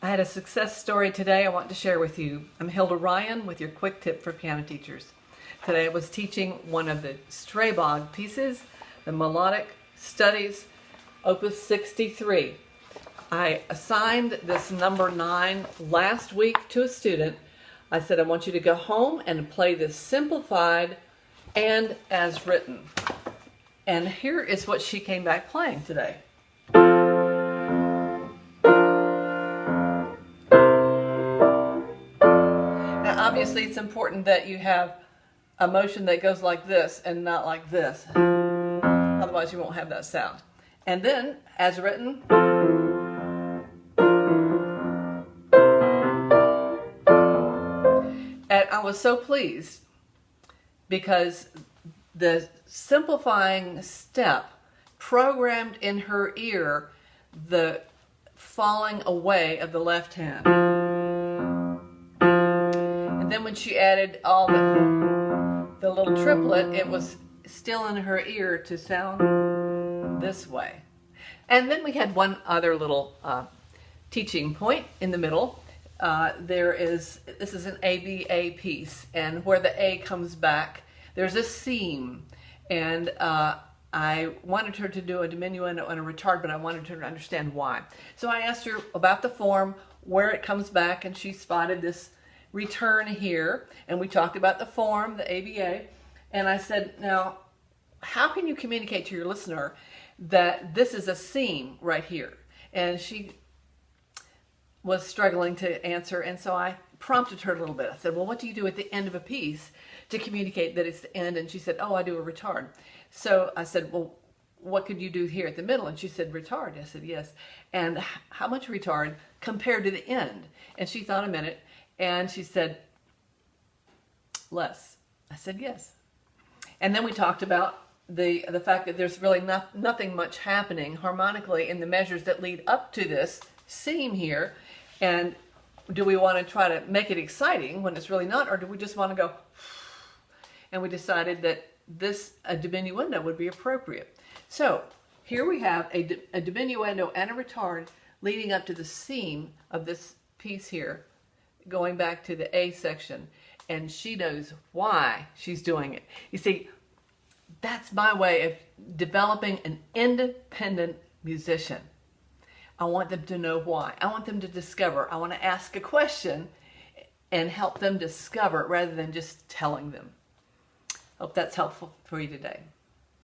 I had a success story today I want to share with you. I'm Hilda Ryan with your quick tip for piano teachers. Today I was teaching one of the Strabog pieces, the Melodic Studies, Opus 63. I assigned this number 9 last week to a student. I said, I want you to go home and play this simplified and as written. And here is what she came back playing today. Obviously, it's important that you have a motion that goes like this and not like this. Otherwise, you won't have that sound. And then, as written, and I was so pleased because the simplifying step programmed in her ear the falling away of the left hand. Then when she added all the little triplet, it was still in her ear to sound this way. And then we had one other little teaching point in the middle. This is an ABA piece, and where the A comes back, there's a seam. And I wanted her to do a diminuendo and a retard, but I wanted her to understand why. So I asked her about the form, where it comes back, and she spotted this return here, and we talked about the form, the ABA, and I said, now, how can you communicate to your listener that this is a seam right here? And she was struggling to answer, and so I prompted her a little bit. I said, well, what do you do at the end of a piece to communicate that it's the end? And she said, oh, I do a retard. So I said, well, what could you do here at the middle? And she said, retard. I said, yes. And how much retard compared to the end? And she thought a minute, and she said, less. I said, yes. And then we talked about the fact that there's really nothing much happening harmonically in the measures that lead up to this seam here. And do we want to try to make it exciting when it's really not, or do we just want to go? And we decided that a diminuendo would be appropriate. So here we have a diminuendo and a retard leading up to the seam of this piece here, going back to the A section, and she knows why she's doing it. You see, that's my way of developing an independent musician. I want them to know why. I want them to discover. I want to ask a question and help them discover rather than just telling them. Hope that's helpful for you today.